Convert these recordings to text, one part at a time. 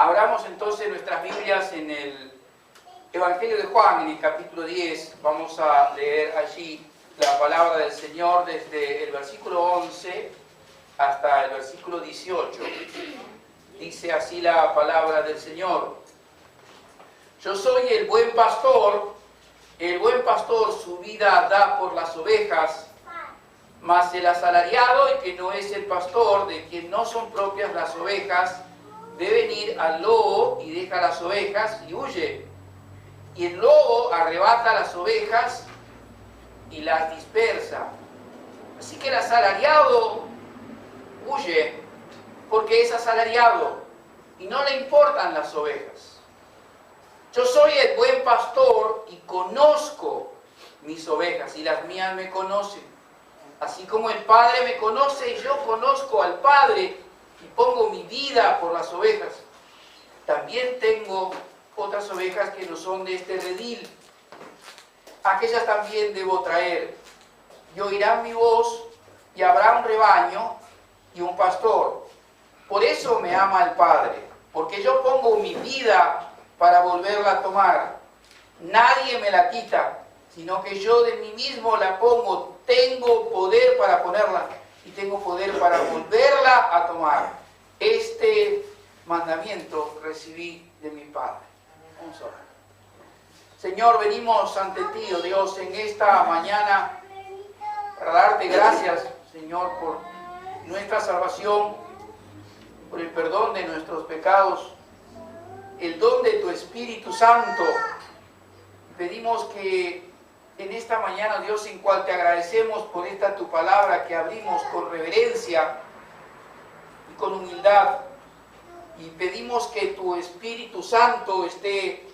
Abramos entonces nuestras Biblias en el Evangelio de Juan, en el capítulo 10. Vamos a leer allí la palabra del Señor desde el versículo 11 hasta el versículo 18. Dice así la palabra del Señor: Yo soy el buen pastor su vida da por las ovejas, mas el asalariado, el que no es el pastor, de quien no son propias las ovejas, debe venir al lobo y deja las ovejas y huye. Y el lobo arrebata las ovejas y las dispersa. Así que el asalariado huye porque es asalariado y no le importan las ovejas. Yo soy el buen pastor y conozco mis ovejas y las mías me conocen. Así como el Padre me conoce y yo conozco al Padre y pongo mi vida por las ovejas. También tengo otras ovejas que no son de este redil. Aquellas también debo traer. Y oirán mi voz y habrá un rebaño y un pastor. Por eso me ama el Padre, porque yo pongo mi vida para volverla a tomar. Nadie me la quita, sino que yo de mí mismo la pongo. Tengo poder para ponerla y tengo poder para volverla a tomar. Este mandamiento recibí de mi Padre. Vamos a orar. Señor, venimos ante ti, oh Dios, en esta mañana para darte gracias, Señor, por nuestra salvación, por el perdón de nuestros pecados, el don de tu Espíritu Santo. Pedimos que en esta mañana, Dios, en cual te agradecemos por esta tu palabra que abrimos con reverencia y con humildad, y pedimos que tu Espíritu Santo esté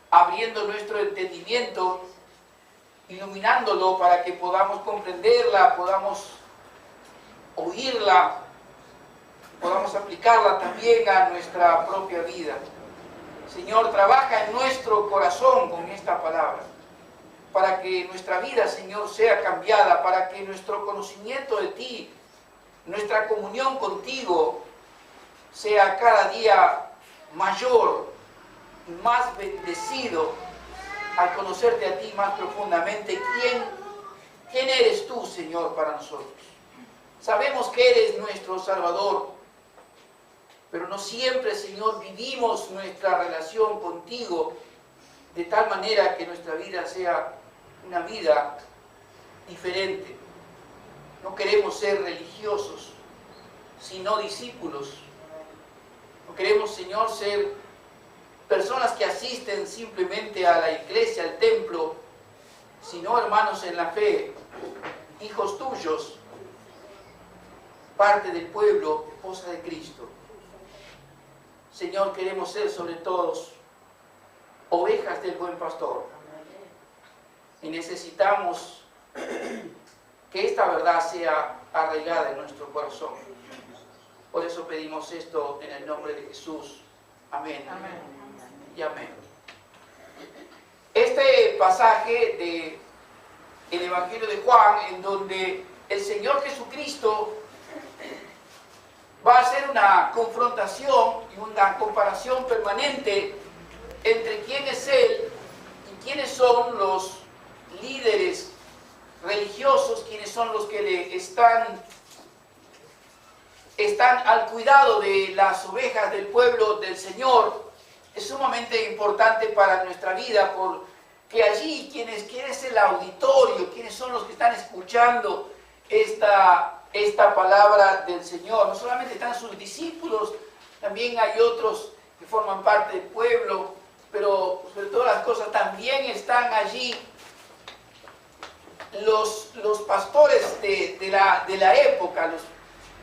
abriendo nuestro entendimiento, iluminándolo para que podamos comprenderla, podamos oírla, podamos aplicarla también a nuestra propia vida. Señor, trabaja en nuestro corazón con esta palabra, para que nuestra vida, Señor, sea cambiada, para que nuestro conocimiento de ti, nuestra comunión contigo, sea cada día mayor y más bendecido al conocerte a ti más profundamente. ¿Quién eres tú, Señor, para nosotros? Sabemos que eres nuestro Salvador, pero no siempre, Señor, vivimos nuestra relación contigo de tal manera que nuestra vida sea una vida diferente. No queremos ser religiosos, sino discípulos. No queremos, Señor, ser personas que asisten simplemente a la iglesia, al templo, sino hermanos en la fe, hijos tuyos, parte del pueblo, esposa de Cristo. Señor, queremos ser sobre todos ovejas del buen pastor. Y necesitamos que esta verdad sea arraigada en nuestro corazón. Por eso pedimos esto en el nombre de Jesús. Amén. Amén. Y amén. Este pasaje del Evangelio de Juan, en donde el Señor Jesucristo va a hacer una confrontación y una comparación permanente entre quién es Él y quiénes son los líderes religiosos, quienes son los que le están al cuidado de las ovejas del pueblo del Señor. Es sumamente importante para nuestra vida, porque allí quién es el auditorio, quiénes son los que están escuchando esta palabra del Señor. No solamente están sus discípulos, también hay otros que forman parte del pueblo, pero sobre todas las cosas también están allí los pastores de la época,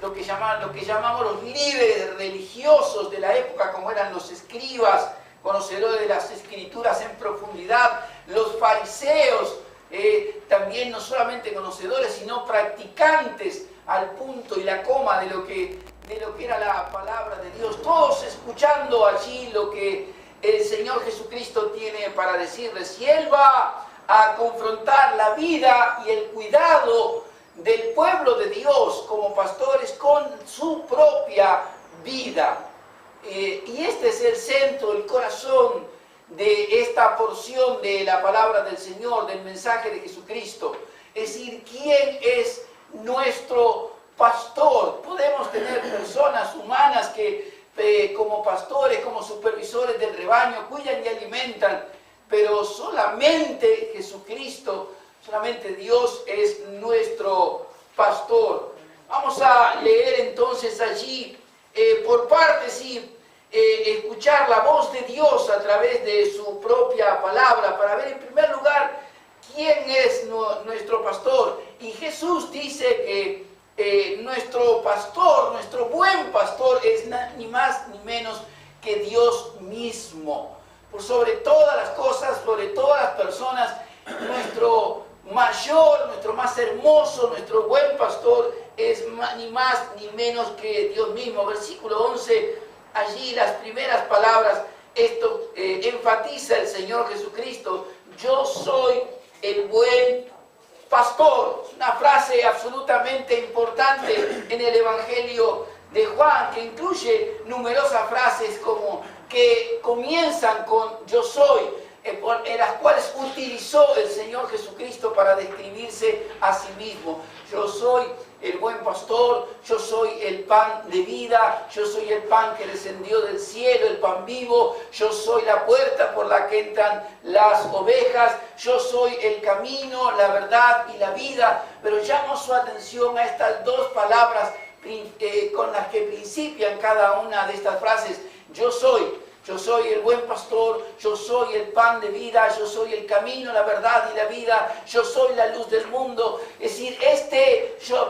lo que llamamos los líderes religiosos de la época, como eran los escribas, conocedores de las escrituras en profundidad, los fariseos, también no solamente conocedores, sino practicantes al punto y la coma de lo que era la palabra de Dios, todos escuchando allí lo que el Señor Jesucristo tiene para decirles. Y Él va a confrontar la vida y el cuidado del pueblo de Dios como pastores con su propia vida. Y este es el centro, el corazón de esta porción de la palabra del Señor, del mensaje de Jesucristo. Es decir, ¿quién es nuestro pastor? Podemos tener personas humanas que como pastores, como supervisores del rebaño, cuidan y alimentan, pero solamente Jesucristo, solamente Dios es nuestro pastor. Vamos a leer entonces allí, por partes, sí, escuchar la voz de Dios a través de su propia palabra, para ver en primer lugar quién es nuestro pastor. Y Jesús dice que nuestro pastor, nuestro buen pastor, es ni más ni menos que Dios mismo. Por sobre todas las cosas, sobre todas las personas, nuestro mayor, nuestro más hermoso, nuestro buen pastor es ni más ni menos que Dios mismo. Versículo 11, allí las primeras palabras, esto enfatiza el Señor Jesucristo: yo soy el buen pastor. Es una frase absolutamente importante en el Evangelio de Juan, que incluye numerosas frases como que comienzan con yo soy, en las cuales utilizó el Señor Jesucristo para describirse a sí mismo. Yo soy el buen pastor, yo soy el pan de vida, yo soy el pan que descendió del cielo, el pan vivo, yo soy la puerta por la que entran las ovejas, yo soy el camino, la verdad y la vida. Pero llamo su atención a estas dos palabras con las que principian cada una de estas frases. Yo soy el buen pastor, yo soy el pan de vida, yo soy el camino, la verdad y la vida, yo soy la luz del mundo. Es decir,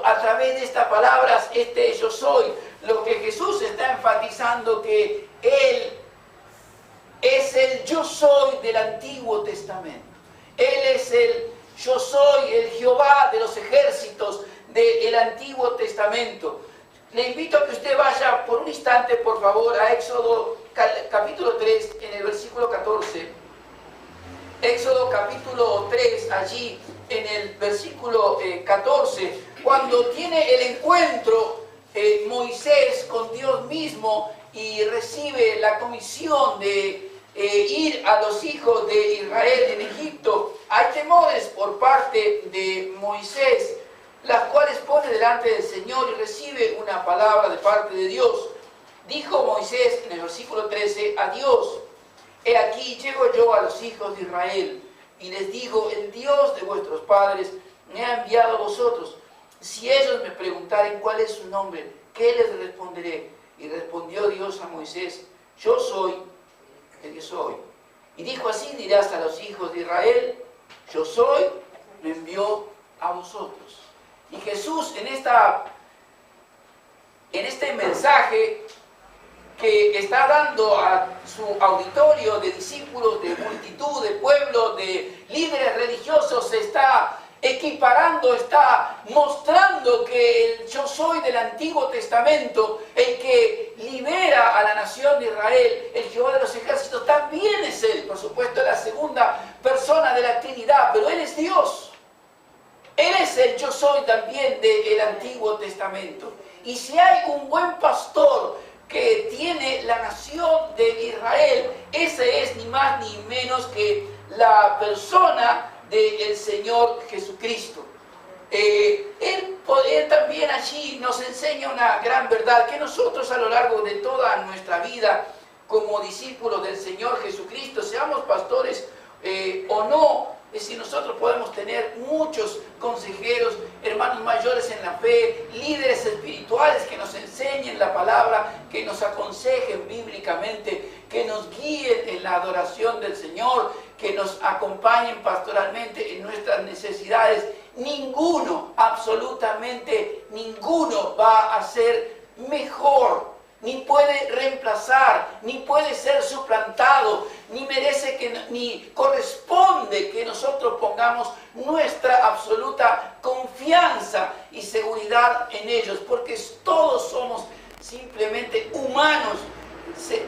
a través de estas palabras, yo soy, lo que Jesús está enfatizando, que Él es el yo soy del Antiguo Testamento. Él es el yo soy, el Jehová de los ejércitos del Antiguo Testamento. Le invito a que usted vaya por un instante, por favor, a Éxodo capítulo 3, en el versículo 14. Éxodo capítulo 3, allí en el versículo 14, cuando tiene el encuentro Moisés con Dios mismo y recibe la comisión de ir a los hijos de Israel en Egipto. Hay temores por parte de Moisés, las cuales pone delante del Señor y recibe una palabra de parte de Dios. Dijo Moisés en el versículo 13 a Dios: he aquí llego yo a los hijos de Israel y les digo, el Dios de vuestros padres me ha enviado a vosotros. Si ellos me preguntaren cuál es su nombre, ¿qué les responderé? Y respondió Dios a Moisés: yo soy el que soy. Y dijo: así dirás a los hijos de Israel, yo soy, me envió a vosotros. Y Jesús en este mensaje que está dando a su auditorio de discípulos, de multitud, de pueblo, de líderes religiosos, se está equiparando, está mostrando que el yo soy del Antiguo Testamento, el que libera a la nación de Israel, el Jehová de los ejércitos, también es Él. Por supuesto, es la segunda persona de la Trinidad, pero Él es Dios. Él es el yo soy también del Antiguo Testamento. Y si hay un buen pastor que tiene la nación de Israel, ese es ni más ni menos que la persona del Señor Jesucristo. Él también allí nos enseña una gran verdad, que nosotros a lo largo de toda nuestra vida como discípulos del Señor Jesucristo, seamos pastores o no, es decir, nosotros podemos tener muchos consejeros, hermanos mayores en la fe, líderes espirituales que nos enseñen la palabra, que nos aconsejen bíblicamente, que nos guíen en la adoración del Señor, que nos acompañen pastoralmente en nuestras necesidades. Ninguno, absolutamente ninguno va a ser mejor, ni puede reemplazar, ni puede ser suplantado, ni merece ni corresponde que nosotros pongamos nuestra absoluta confianza y seguridad en ellos, porque todos somos simplemente humanos,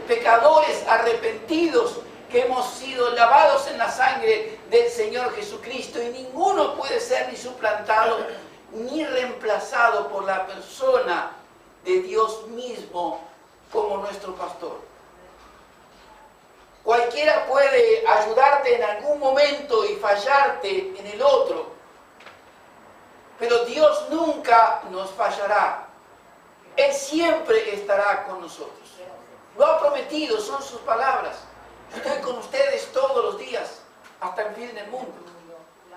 pecadores arrepentidos, que hemos sido lavados en la sangre del Señor Jesucristo, y ninguno puede ser ni suplantado ni reemplazado por la persona de Dios mismo, como nuestro pastor. Cualquiera puede ayudarte en algún momento y fallarte en el otro, pero Dios nunca nos fallará. Él siempre estará con nosotros. Lo ha prometido, son sus palabras. Estoy con ustedes todos los días, hasta el fin del mundo.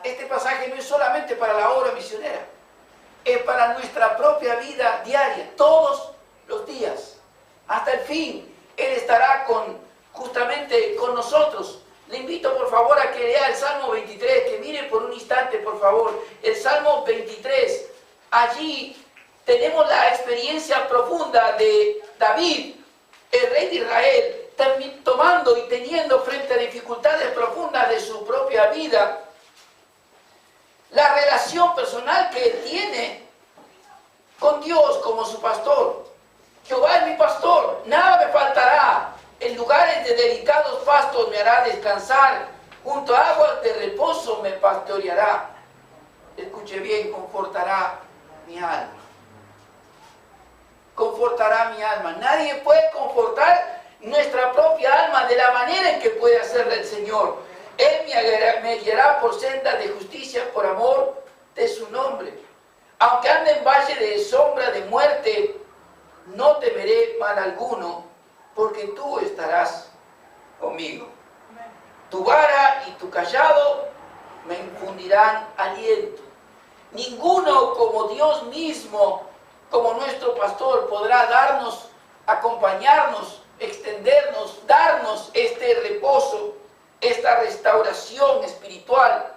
Este pasaje no es solamente para la obra misionera, es para nuestra propia vida diaria, todos los días, hasta el fin. Él estará justamente con nosotros. Le invito por favor a que lea el Salmo 23, que mire por un instante por favor, el Salmo 23. Allí tenemos la experiencia profunda de David, el rey de Israel, tomando y teniendo frente a dificultades profundas de su propia vida, la relación personal que él tiene con Dios como su pastor. Jehová es mi pastor, nada me faltará. En lugares de delicados pastos me hará descansar, junto a aguas de reposo me pastoreará. Escuche bien, confortará mi alma. Confortará mi alma. Nadie puede confortar nuestra propia alma de la manera en que puede hacerla el Señor. Él me guiará por sendas de justicia por amor de su nombre. Aunque ande en valle de sombra de muerte, no temeré mal alguno, porque tú estarás conmigo. Tu vara y tu cayado me infundirán aliento. Ninguno como Dios mismo, como nuestro pastor, podrá darnos, acompañarnos, extendernos, darnos este reposo, esta restauración espiritual,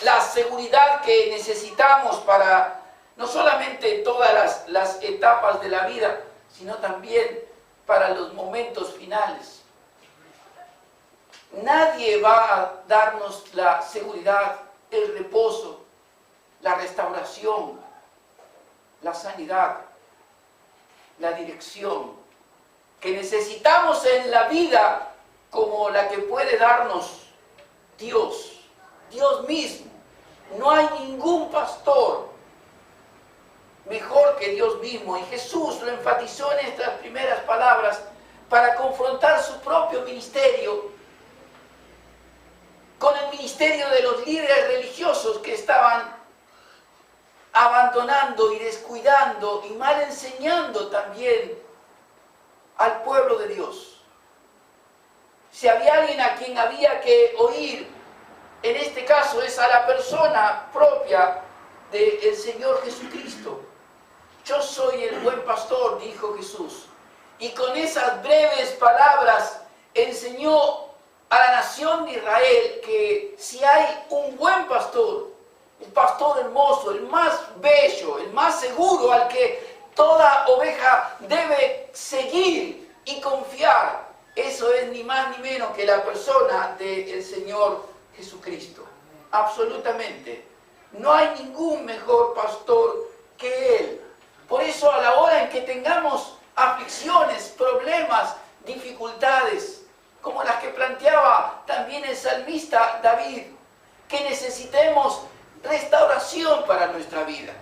la seguridad que necesitamos para no solamente todas las etapas de la vida, sino también para los momentos finales. Nadie va a darnos la seguridad, el reposo, la restauración, la sanidad, la dirección que necesitamos en la vida como la que puede darnos Dios, Dios mismo. No hay ningún pastor mejor que Dios mismo, y Jesús lo enfatizó en estas primeras palabras para confrontar su propio ministerio con el ministerio de los líderes religiosos que estaban abandonando y descuidando y mal enseñando también al pueblo de Dios. Si había alguien a quien había que oír, en este caso es a la persona propia del Señor Jesucristo. Yo soy el buen pastor, dijo Jesús. Y con esas breves palabras enseñó a la nación de Israel que si hay un buen pastor, el pastor hermoso, el más bello, el más seguro, al que toda oveja debe seguir y confiar, eso es ni más ni menos que la persona del Señor Jesucristo. Absolutamente. No hay ningún mejor pastor que Él. Por eso, a la hora en que tengamos aflicciones, problemas, dificultades, como las que planteaba también el salmista David, que necesitemos restauración para nuestra vida,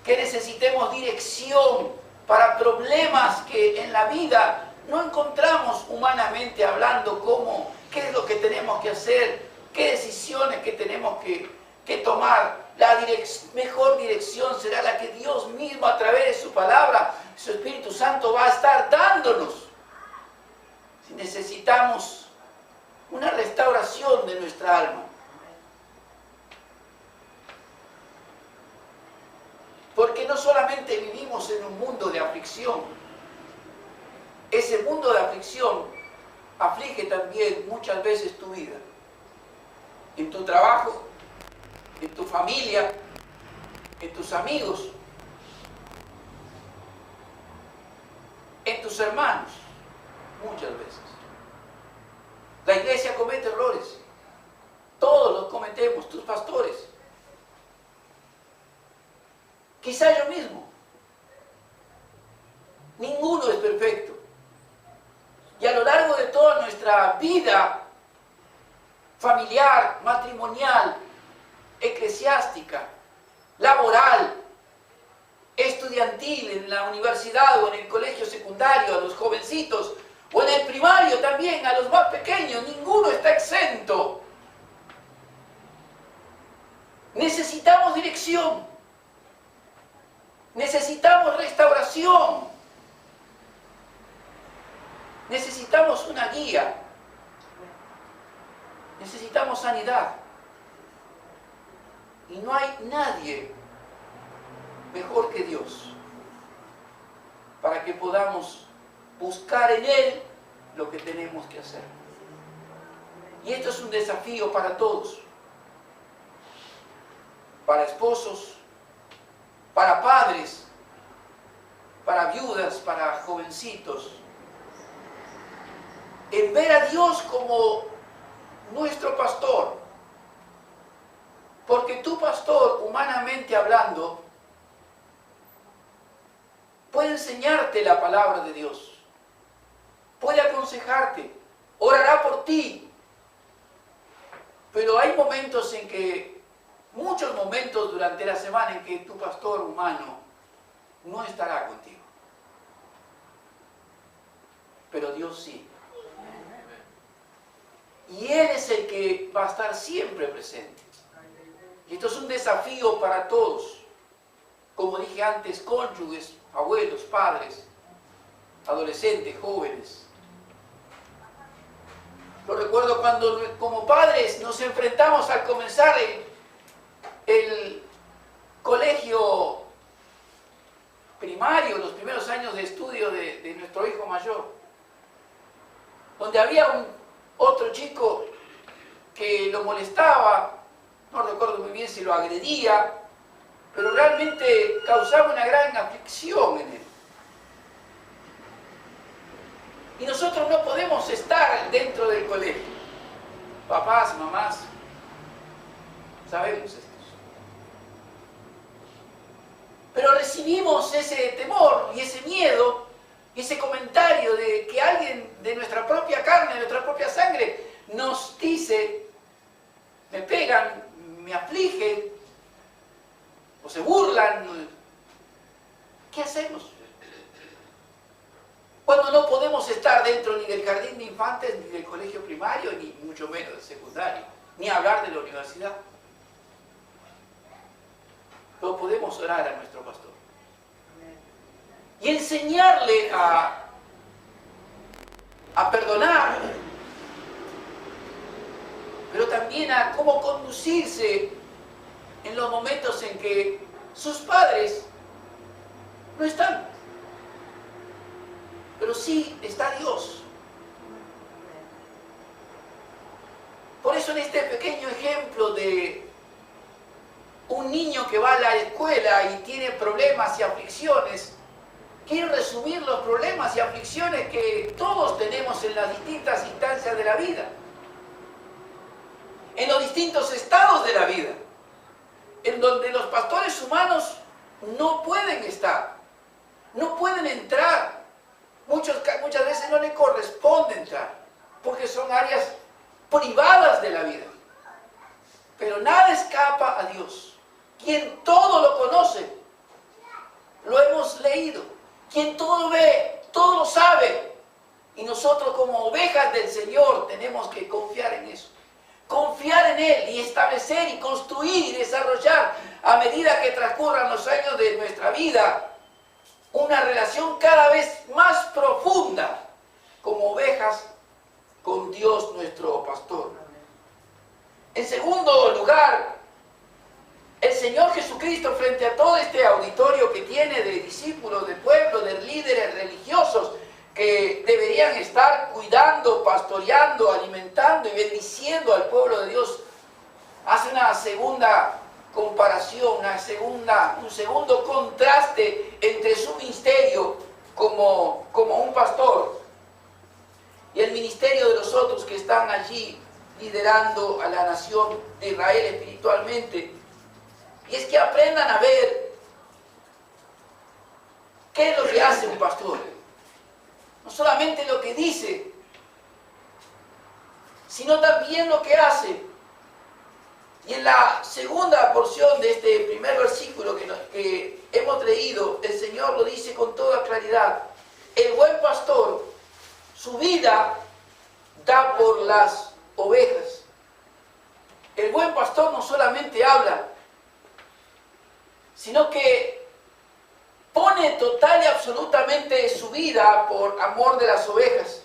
que necesitemos dirección para problemas que en la vida no encontramos humanamente hablando, qué es lo que tenemos que hacer, qué decisiones que tenemos que tomar. La mejor dirección será la que Dios mismo, a través de su palabra, su Espíritu Santo, va a estar dándonos. Si necesitamos una restauración de nuestra alma. Porque no solamente vivimos en un mundo de aflicción, ese mundo de aflicción aflige también muchas veces tu vida. En tu trabajo, en tu familia, en tus amigos, en tus hermanos, muchas veces. La iglesia comete errores, todos los cometemos, tus pastores, quizá yo mismo. Ninguno es perfecto. Y a lo largo de toda nuestra vida familiar, matrimonial, eclesiástica, laboral, estudiantil, en la universidad o en el colegio secundario, a los jovencitos, o en el primario también, a los más pequeños, ninguno está exento. Necesitamos dirección, necesitamos restauración, necesitamos una guía, necesitamos sanidad. Y no hay nadie mejor que Dios para que podamos buscar en Él lo que tenemos que hacer. Y esto es un desafío para todos, para esposos, para padres, para viudas, para jovencitos, en ver a Dios como nuestro pastor. Porque tu pastor, humanamente hablando, puede enseñarte la palabra de Dios, puede aconsejarte, orará por ti. Pero hay momentos en que, muchos momentos durante la semana en que tu pastor humano no estará contigo. Pero Dios sí. Y Él es el que va a estar siempre presente. Y esto es un desafío para todos. Como dije antes, cónyuges, abuelos, padres, adolescentes, jóvenes. Lo recuerdo cuando como padres nos enfrentamos al comenzar el colegio primario, los primeros años de estudio de nuestro hijo mayor, donde había otro chico que lo molestaba, no recuerdo muy bien si lo agredía, pero realmente causaba una gran aflicción en él. Y nosotros no podemos estar dentro del colegio. Papás, mamás, sabemos esto. Pero recibimos ese temor y ese miedo y ese comentario de que alguien de nuestra propia carne, de nuestra propia sangre, nos dice, me pegan, me afligen, o se burlan. ¿Qué hacemos? Cuando no podemos estar dentro ni del jardín de infantes, ni del colegio primario, ni mucho menos del secundario, ni hablar de la universidad. No podemos orar a nuestro pastor y enseñarle a perdonar, pero también a cómo conducirse en los momentos en que sus padres no están. Pero sí está Dios. Por eso en este pequeño ejemplo de un niño que va a la escuela y tiene problemas y aflicciones, quiero resumir los problemas y aflicciones que todos tenemos en las distintas instancias de la vida, en los distintos estados de la vida, en donde los pastores humanos no pueden estar, no pueden entrar. Muchas veces no le corresponde entrar, porque son áreas privadas de la vida. Pero nada escapa a Dios, quien todo lo conoce, lo hemos leído, quien todo ve, todo lo sabe. Y nosotros como ovejas del Señor tenemos que confiar en eso. Confiar en Él y establecer y construir y desarrollar a medida que transcurran los años de nuestra vida una relación cada vez más profunda como ovejas con Dios nuestro pastor. En segundo lugar, el Señor Jesucristo, frente a todo este auditorio que tiene de discípulos, de pueblo, de líderes religiosos que deberían estar cuidando, pastoreando, alimentando y bendiciendo al pueblo de Dios, hace una segunda comparación, un segundo contraste entre su ministerio como un pastor y el ministerio de los otros que están allí liderando a la nación de Israel espiritualmente. Y es que aprendan a ver qué es lo que hace un pastor. No solamente lo que dice, sino también lo que hace. Y en la segunda porción de este primer versículo que hemos leído, el Señor lo dice con toda claridad. El buen pastor, su vida da por las ovejas. El buen pastor no solamente habla, sino que pone total y absolutamente su vida por amor de las ovejas.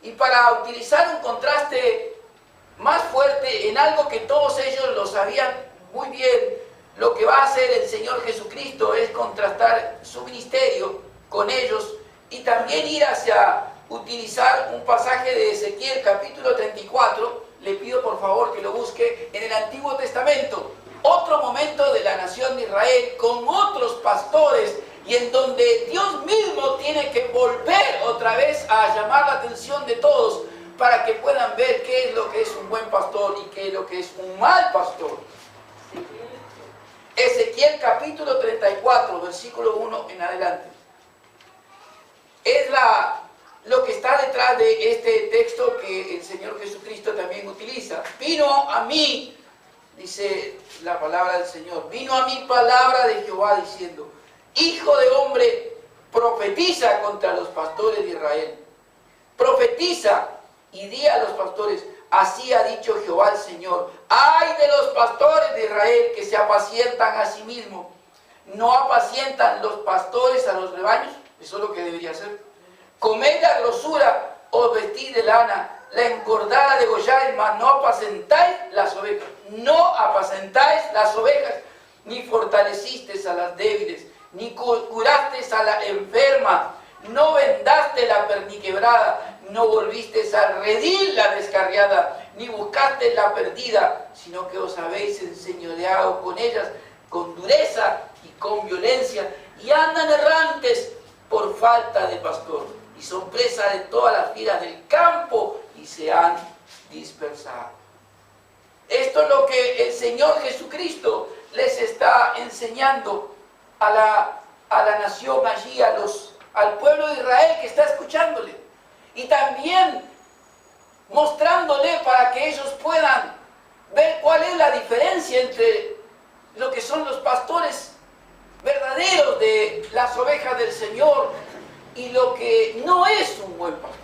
Y para utilizar un contraste más fuerte en algo que todos ellos lo sabían muy bien, lo que va a hacer el Señor Jesucristo es contrastar su ministerio con ellos y también ir hacia utilizar un pasaje de Ezequiel capítulo 34, le pido por favor que lo busque en el Antiguo Testamento, otro momento de la nación de Israel con otros pastores y en donde Dios mismo tiene que volver otra vez a llamar la atención de todos para que puedan ver qué es lo que es un buen pastor y qué es lo que es un mal pastor. Ezequiel capítulo 34, versículo 1 en adelante. Es lo que está detrás de este texto que el Señor Jesucristo también utiliza. Vino a mí, dice la palabra del Señor, vino a mí palabra de Jehová diciendo, Hijo de hombre, profetiza contra los pastores de Israel. Profetiza y di a los pastores, así ha dicho Jehová el Señor, ay de los pastores de Israel que se apacientan a sí mismos, no apacientan los pastores a los rebaños, eso es lo que debería hacer. Comed la grosura, os vestid de lana, la engordada de gollares, mas no apacentáis las ovejas, no apacentáis las ovejas, ni fortalecisteis a las débiles, ni curasteis a la enferma, no vendaste la perniquebrada, no volvisteis a redil la descarriada, ni buscasteis la perdida, sino que os habéis enseñoreado con ellas, con dureza y con violencia, y andan errantes por falta de pastor, y son presa de todas las fieras del campo, y se han dispersado. Esto es lo que el Señor Jesucristo les está enseñando a la nación allí, al pueblo de Israel que está escuchándole. Y también mostrándole para que ellos puedan ver cuál es la diferencia entre lo que son los pastores verdaderos de las ovejas del Señor y lo que no es un buen pastor.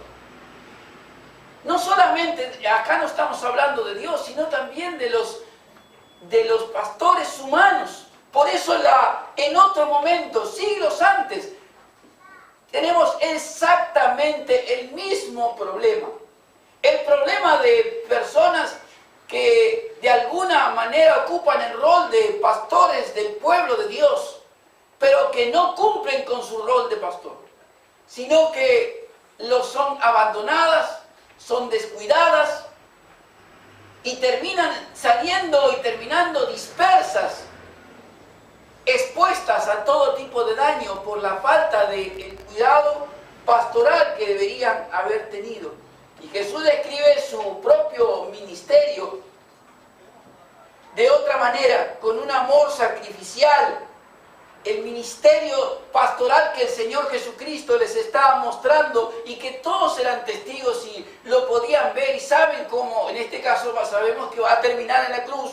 No solamente, acá no estamos hablando de Dios, sino también de los pastores humanos. Por eso en otro momento, siglos antes, tenemos exactamente el mismo problema. El problema de personas que de alguna manera ocupan el rol de pastores del pueblo de Dios, pero que no cumplen con su rol de pastor, sino que son abandonadas, son descuidadas y terminan saliendo y terminando dispersas, expuestas a todo tipo de daño por la falta del cuidado pastoral que deberían haber tenido. Y Jesús describe su propio ministerio de otra manera, con un amor sacrificial. El ministerio pastoral que el Señor Jesucristo les estaba mostrando y que todos eran testigos y lo podían ver y saben cómo, en este caso sabemos que va a terminar en la cruz.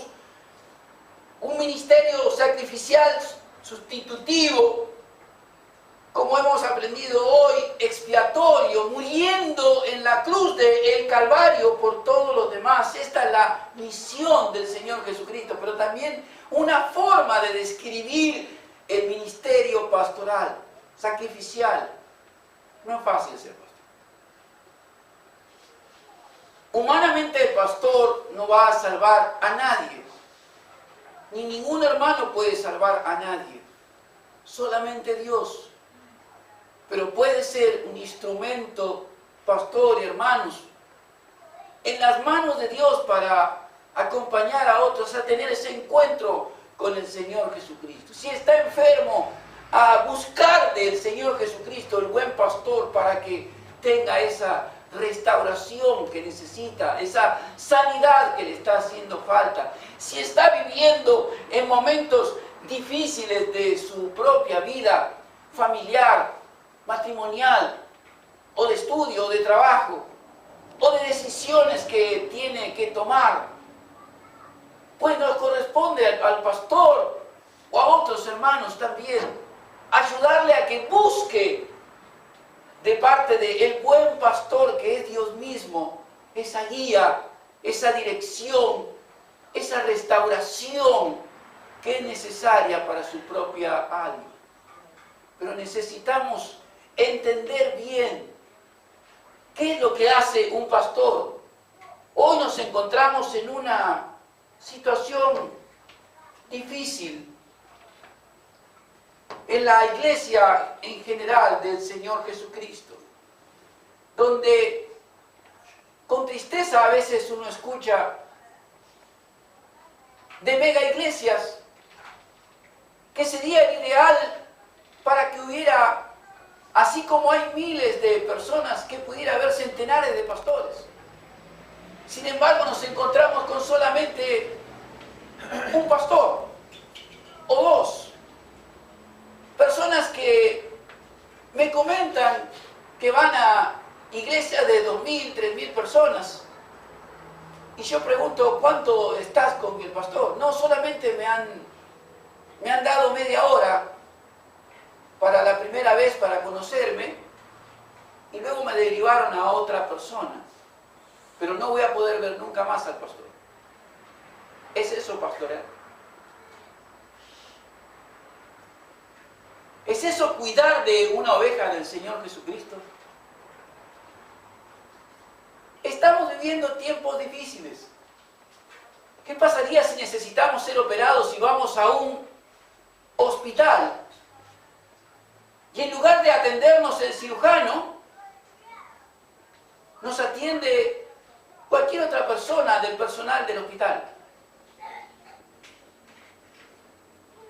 Un ministerio sacrificial sustitutivo, como hemos aprendido hoy, expiatorio, muriendo en la cruz del Calvario por todos los demás. Esta es la misión del Señor Jesucristo, pero también una forma de describir el ministerio pastoral, sacrificial. No es fácil ser pastor. Humanamente el pastor no va a salvar a nadie. Ni ningún hermano puede salvar a nadie, solamente Dios. Pero puede ser un instrumento, pastor y hermanos, en las manos de Dios para acompañar a otros a tener ese encuentro con el Señor Jesucristo. Si está enfermo, a buscar del Señor Jesucristo, el buen pastor, para que tenga esa restauración que necesita, esa sanidad que le está haciendo falta. Si está viviendo en momentos difíciles de su propia vida familiar, matrimonial, o de estudio, o de trabajo, o de decisiones que tiene que tomar, pues nos corresponde al pastor o a otros hermanos también ayudarle a que busque de parte del buen pastor que es Dios mismo esa guía, esa dirección, esa restauración que es necesaria para su propia alma. Pero necesitamos entender bien qué es lo que hace un pastor. Hoy nos encontramos en una situación difícil en la iglesia en general del Señor Jesucristo, donde con tristeza a veces uno escucha de mega iglesias que sería el ideal para que hubiera, así como hay miles de personas, que pudiera haber centenares de pastores. Sin embargo, nos encontramos con solamente un pastor o dos. Personas que me comentan que van a iglesias de 2.000, 3.000 personas. Y yo pregunto, ¿cuánto estás con el pastor? No, solamente me han dado media hora para la primera vez para conocerme y luego me derivaron a otra persona. Pero no voy a poder ver nunca más al pastor. ¿Es eso pastorear? ¿Es eso cuidar de una oveja del Señor Jesucristo? Estamos viviendo tiempos difíciles. ¿Qué pasaría si necesitamos ser operados y vamos a un hospital y en lugar de atendernos el cirujano, nos atiende cualquier otra persona del personal del hospital?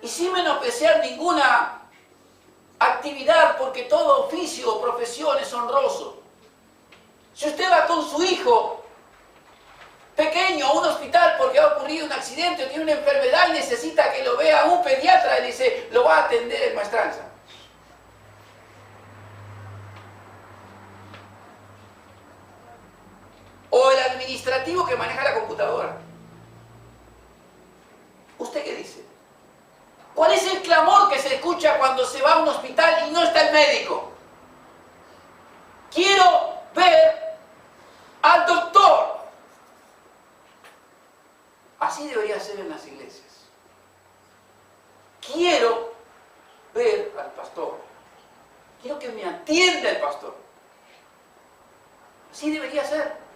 Y sin menospreciar ninguna actividad, porque todo oficio o profesión es honroso. Si usted va con su hijo pequeño a un hospital porque ha ocurrido un accidente o tiene una enfermedad y necesita que lo vea un pediatra, le dice, lo va a atender el maestranza. O el administrativo que maneja la computadora. ¿Usted qué dice? ¿Cuál es el clamor que se escucha cuando se va a un hospital y no está el médico? Quiero ver al doctor. Así debería ser en las iglesias. Quiero ver al pastor. Quiero que me atienda el pastor. Así debería ser.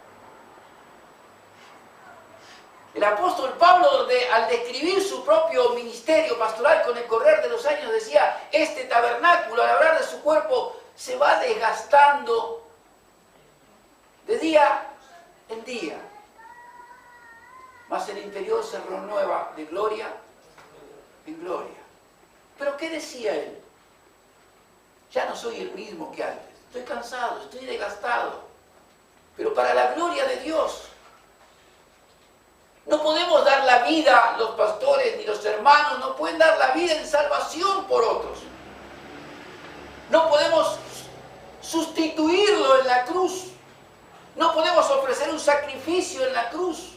El apóstol Pablo, al describir su propio ministerio pastoral con el correr de los años, decía, este tabernáculo, al hablar de su cuerpo, se va desgastando de día en día. Mas el interior se renueva de gloria en gloria. ¿Pero qué decía él? Ya no soy el mismo que antes. Estoy cansado, estoy desgastado. Pero para la gloria de Dios. No podemos dar la vida, los pastores ni los hermanos, no pueden dar la vida en salvación por otros. No podemos sustituirlo en la cruz. No podemos ofrecer un sacrificio en la cruz.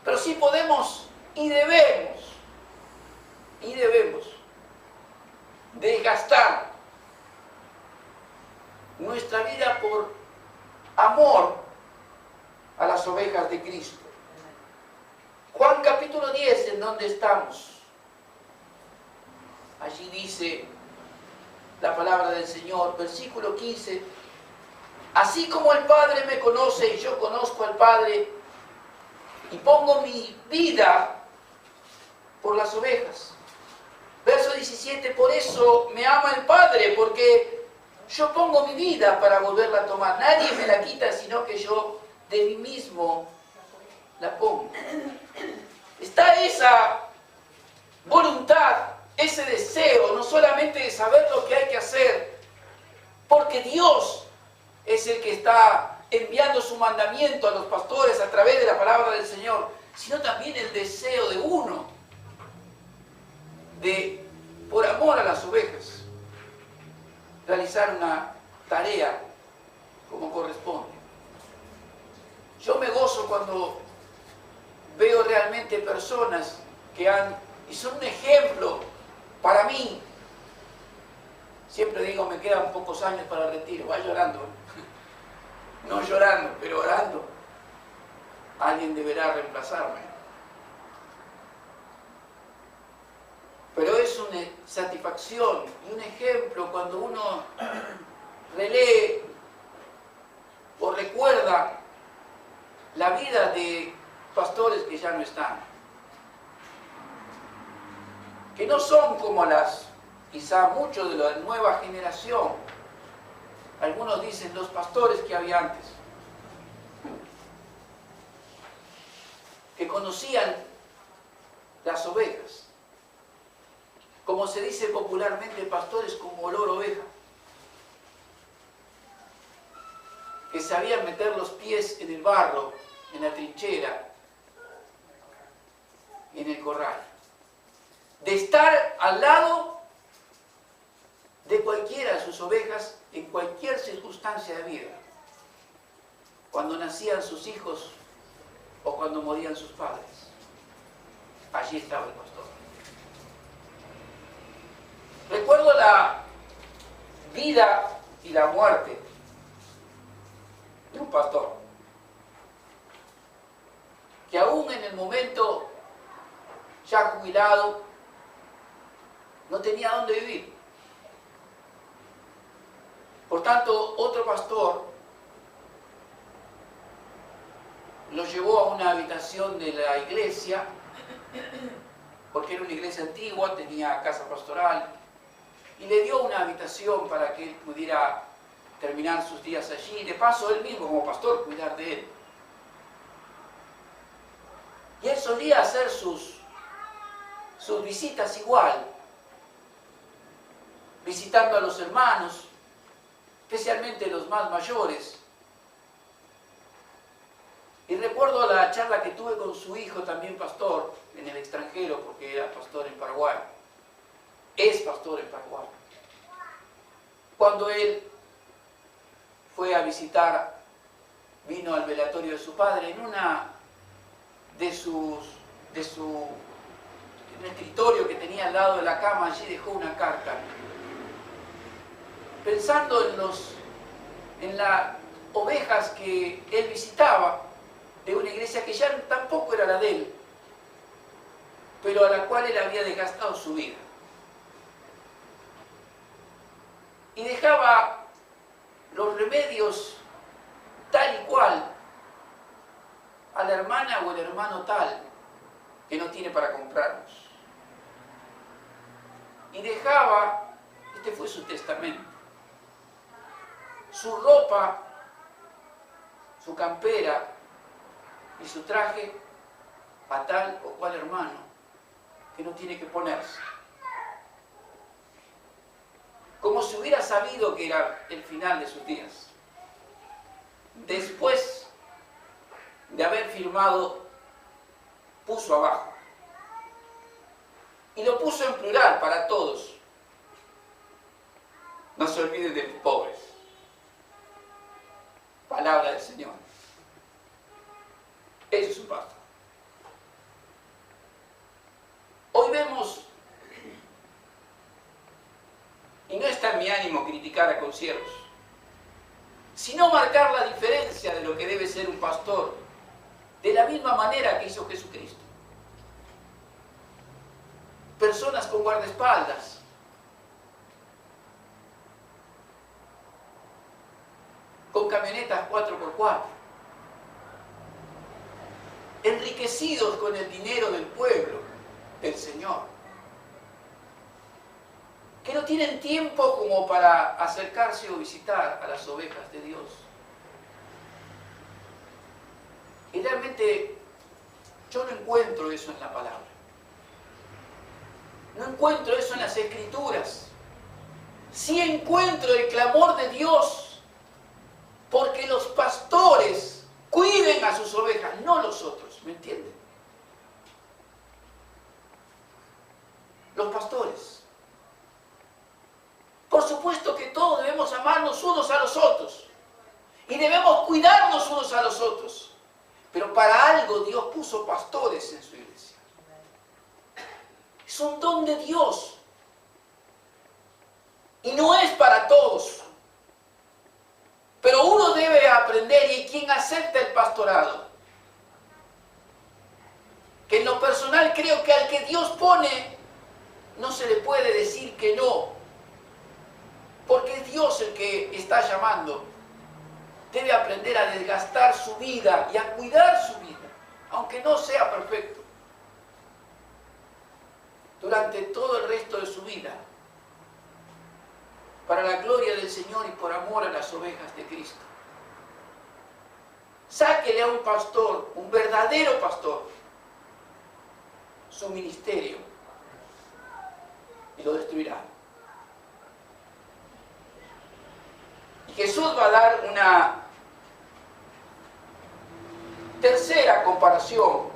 Pero sí podemos y debemos desgastar nuestra vida por amor a las ovejas de Cristo. Juan capítulo 10, ¿en dónde estamos? Allí dice la palabra del Señor, versículo 15. Así como el Padre me conoce y yo conozco al Padre, y pongo mi vida por las ovejas. Verso 17, por eso me ama el Padre, porque yo pongo mi vida para volverla a tomar. Nadie me la quita, sino que yo de mí mismo la pongo. Está esa voluntad, ese deseo, no solamente de saber lo que hay que hacer, porque Dios es el que está enviando su mandamiento a los pastores a través de la palabra del Señor, sino también el deseo de uno, de, por amor a las ovejas, realizar una tarea como corresponde. Yo me gozo cuando veo realmente personas que y son un ejemplo para mí. Siempre digo, me quedan pocos años para el retiro, va llorando. No llorando, pero orando. Alguien deberá reemplazarme. Pero es una satisfacción y un ejemplo cuando uno relee o recuerda la vida de pastores que ya no están. Que no son como quizá muchos de la nueva generación. Algunos dicen los pastores que había antes. Que conocían las ovejas. Como se dice popularmente, pastores con olor a oveja. Que sabían meter los pies en el barro, en la trinchera, en el corral. De estar al lado de cualquiera de sus ovejas en cualquier circunstancia de vida. Cuando nacían sus hijos o cuando morían sus padres. Allí estaba el pastor. Recuerdo la vida y la muerte de un pastor que aún en el momento ya jubilado no tenía dónde vivir. Por tanto, otro pastor lo llevó a una habitación de la iglesia, porque era una iglesia antigua, tenía casa pastoral, y le dio una habitación para que él pudiera terminar sus días allí, y de paso él mismo como pastor cuidar de él. Y él solía hacer sus visitas igual, visitando a los hermanos, especialmente los más mayores. Y recuerdo la charla que tuve con su hijo, también pastor, en el extranjero, porque era pastor en Paraguay. Es pastor en Paraguay. Cuando él fue a visitar, vino al velatorio de su padre, en un escritorio que tenía al lado de la cama, allí dejó una carta. Pensando en las ovejas que él visitaba, de una iglesia que ya tampoco era la de él, pero a la cual él había desgastado su vida. Y dejaba los remedios tal y cual a la hermana o el hermano tal que no tiene para comprarlos. Y dejaba, este fue su testamento, su ropa, su campera y su traje a tal o cual hermano que no tiene que ponerse. Como si hubiera sabido que era el final de sus días. Después de haber firmado, puso abajo. Y lo puso en plural para todos. No se olviden de los pobres. Palabra del Señor. Ese es su pastor. Hoy vemos, y no está en mi ánimo criticar a consiervos, sino marcar la diferencia de lo que debe ser un pastor, de la misma manera que hizo Jesucristo. Personas con guardaespaldas, con camionetas 4x4, enriquecidos con el dinero del pueblo, del Señor, que no tienen tiempo como para acercarse o visitar a las ovejas de Dios. Y realmente yo no encuentro eso en la palabra. No encuentro eso en las Escrituras. Sí encuentro el clamor de Dios porque los pastores cuiden a sus ovejas, no los otros, ¿me entienden? Los pastores. Por supuesto que todos debemos amarnos unos a los otros y debemos cuidarnos unos a los otros. Pero para algo Dios puso pastores en su iglesia. Es un don de Dios. Y no es para todos. Pero uno debe aprender, y quien acepta el pastorado, que en lo personal creo que al que Dios pone, no se le puede decir que no. Porque es Dios el que está llamando. Debe aprender a desgastar su vida y a cuidar su vida, aunque no sea perfecto, durante todo el resto de su vida, para la gloria del Señor y por amor a las ovejas de Cristo. Sáquele a un pastor, un verdadero pastor, su ministerio y lo destruirá. Y Jesús va a dar una tercera comparación.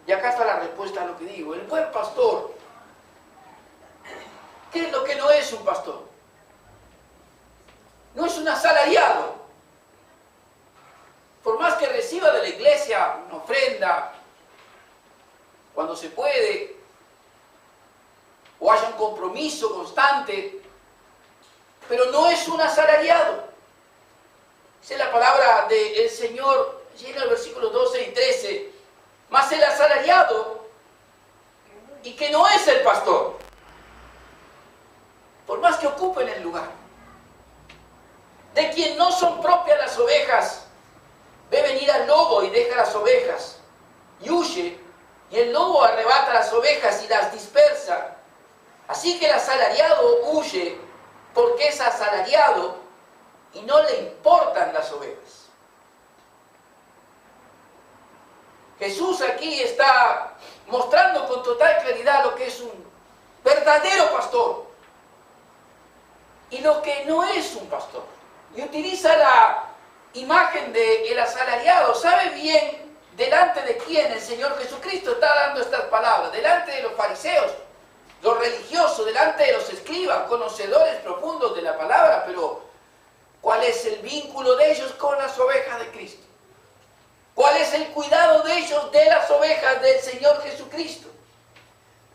Y acá está la respuesta a lo que digo. El buen pastor, ¿qué es lo que no es un pastor? No es un asalariado. Por más que reciba de la iglesia una ofrenda, cuando se puede, o haya un compromiso constante, pero no es un asalariado. Esa es la palabra del Señor, llega al versículo 12 y 13. Mas el asalariado, y que no es el pastor, por más que ocupen el lugar, de quien no son propias las ovejas, ve venir al lobo y deja las ovejas, y huye, y el lobo arrebata las ovejas y las dispersa. Así que el asalariado huye, porque es asalariado, y no le importan las ovejas. Jesús aquí está mostrando con total claridad lo que es un verdadero pastor y lo que no es un pastor. Y utiliza la imagen del asalariado. ¿Sabe bien delante de quién el Señor Jesucristo está dando estas palabras? Delante de los fariseos, los religiosos, delante de los escribas, conocedores profundos de la palabra, pero ¿cuál es el vínculo de ellos con las ovejas de Cristo? ¿Cuál es el cuidado de ellos de las ovejas del Señor Jesucristo?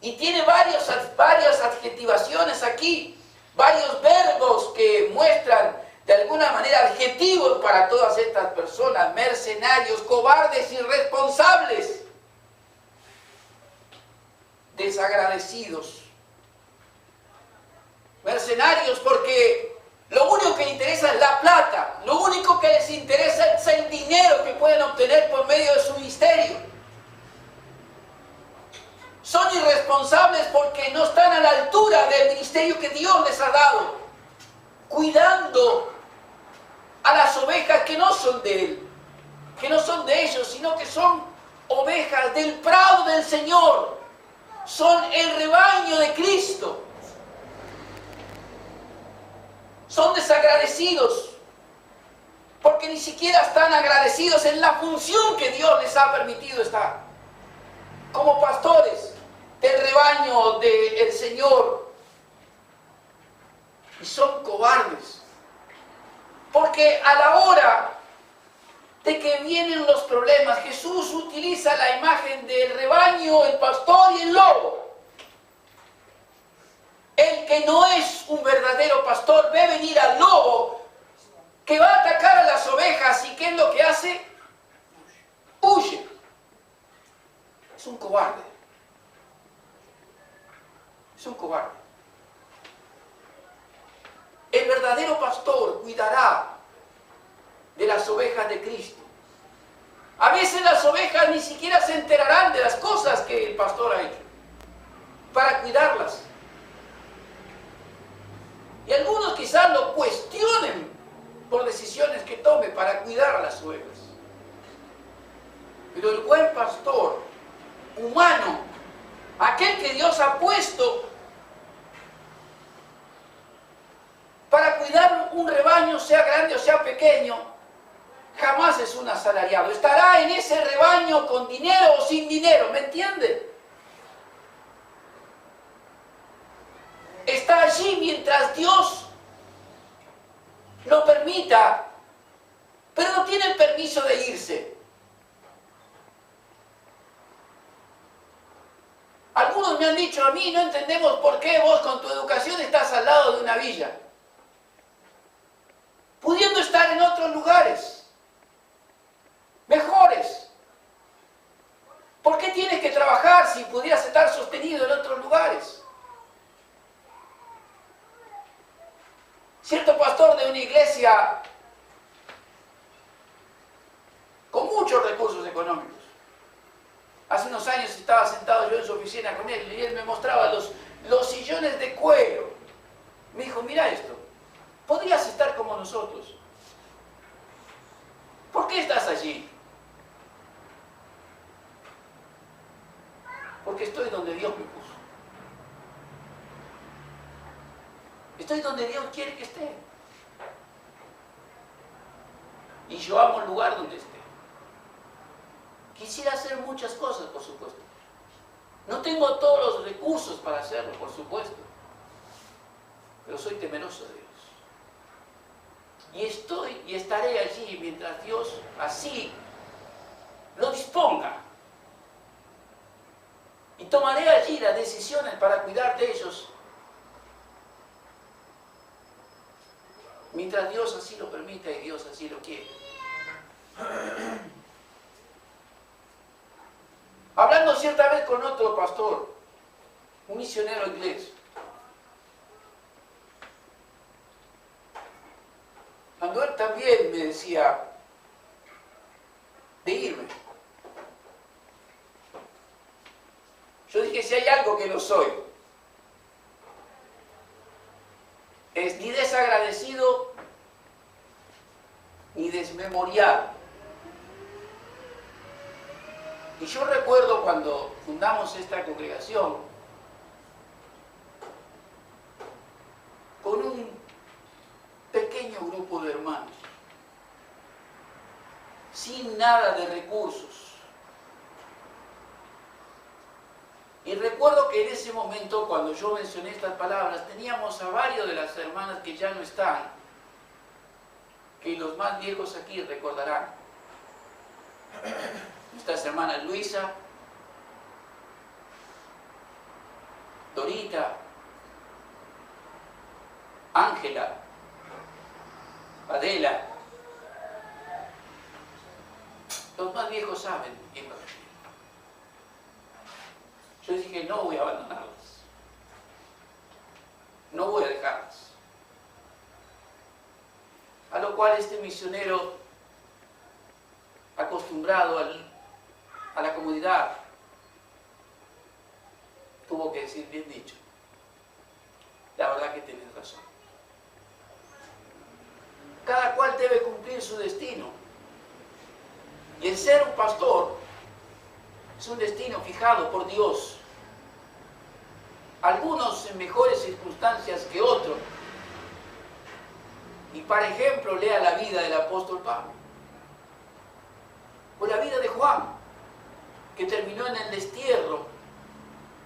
Y tiene varias adjetivaciones aquí, varios verbos que muestran de alguna manera adjetivos para todas estas personas: mercenarios, cobardes, irresponsables, desagradecidos. Mercenarios porque lo único que les interesa es la plata, lo único que les interesa es el dinero que pueden obtener por medio de su ministerio. Son irresponsables porque no están a la altura del ministerio que Dios les ha dado, cuidando a las ovejas que no son de Él, que no son de ellos, sino que son ovejas del prado del Señor, son el rebaño de Cristo. Son desagradecidos porque ni siquiera están agradecidos en la función que Dios les ha permitido estar como pastores del rebaño del Señor. Y son cobardes porque a la hora de que vienen los problemas, Jesús utiliza la imagen del rebaño, el pastor y el lobo. El que no es un verdadero pastor ve venir al lobo que va a atacar a las ovejas, y ¿qué es lo que hace? Huye. Es un cobarde. Es un cobarde. El verdadero pastor cuidará de las ovejas de Cristo. A veces las ovejas ni siquiera se enterarán de las cosas que el pastor ha hecho para cuidarlas. Y algunos quizás lo cuestionen por decisiones que tome para cuidar a las ovejas. Pero el buen pastor humano, aquel que Dios ha puesto para cuidar un rebaño, sea grande o sea pequeño, jamás es un asalariado. Estará en ese rebaño con dinero o sin dinero, ¿me entiende? Está allí mientras Dios lo permita, pero no tiene permiso de irse. Algunos me han dicho a mí, no entendemos por qué vos con tu educación estás al lado de una villa, pudiendo estar en otros lugares mejores. ¿Por qué tienes que trabajar si pudieras estar sostenido en otros lugares? Cierto pastor de una iglesia con muchos recursos económicos, hace unos años estaba sentado yo en su oficina con él y él me mostraba los sillones de cuero. Me dijo, mira esto, podrías estar como nosotros. ¿Por qué estás allí? Porque estoy donde Dios me puso. Estoy donde Dios quiere que esté. Y yo amo el lugar donde esté. Quisiera hacer muchas cosas, por supuesto. No tengo todos los recursos para hacerlo, por supuesto. Pero soy temeroso de Dios. Y estoy y estaré allí mientras Dios así lo disponga. Y tomaré allí las decisiones para cuidar de ellos mientras Dios así lo permita y Dios así lo quiere. Hablando cierta vez con otro pastor, un misionero inglés, cuando él también me decía de irme, yo dije, si hay algo que no soy, es ni desagradecido ni desmemoriado. Y yo recuerdo cuando fundamos esta congregación, con un pequeño grupo de hermanos, sin nada de recursos. Y recuerdo que en ese momento, cuando yo mencioné estas palabras, teníamos a varios de las hermanas que ya no están, que los más viejos aquí recordarán. Nuestras hermanas Luisa, Dorita, Ángela, Adela. Los más viejos saben quién va a venir. Yo dije, no voy a abandonarlas. No voy a dejarlas. A lo cual este misionero, acostumbrado a la comodidad, tuvo que decir, bien dicho, la verdad que tienes razón. Cada cual debe cumplir su destino. Y el ser un pastor es un destino fijado por Dios. Algunos en mejores circunstancias que otros. Y para ejemplo, lea la vida del apóstol Pablo. O la vida de Juan, que terminó en el destierro.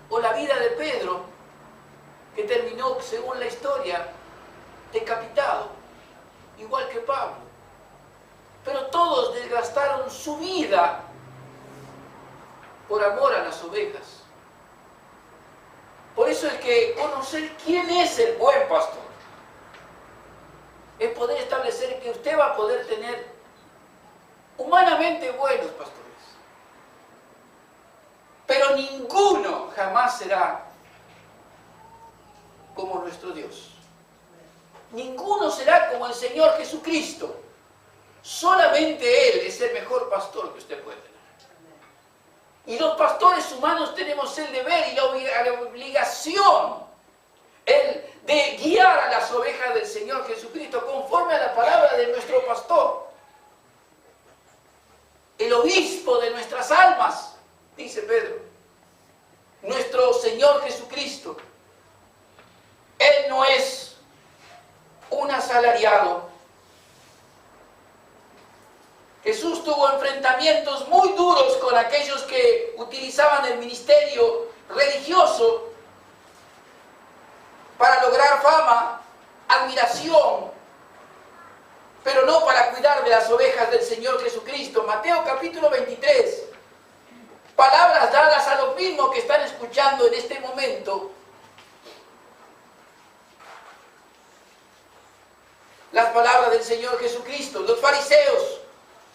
O la vida de Pedro, que terminó, según la historia, decapitado, igual que Pablo. Pero todos desgastaron su vida por amor a las ovejas. Por eso es que conocer quién es el buen pastor es poder establecer que usted va a poder tener humanamente buenos pastores. Pero ninguno jamás será como nuestro Dios. Ninguno será como el Señor Jesucristo. Solamente Él es el mejor pastor que usted puede tener. Y los pastores humanos tenemos el deber y la obligación de guiar a las ovejas del Señor Jesucristo conforme a la palabra de nuestro pastor. El obispo de nuestras almas, dice Pedro, nuestro Señor Jesucristo. Él no es un asalariado. Jesús tuvo enfrentamientos muy duros con aquellos que utilizaban el ministerio religioso para lograr fama, admiración pero no para cuidar de las ovejas del Señor Jesucristo. Mateo capítulo 23. Palabras dadas a los mismos que están escuchando en este momento. Las palabras del Señor Jesucristo. Los fariseos.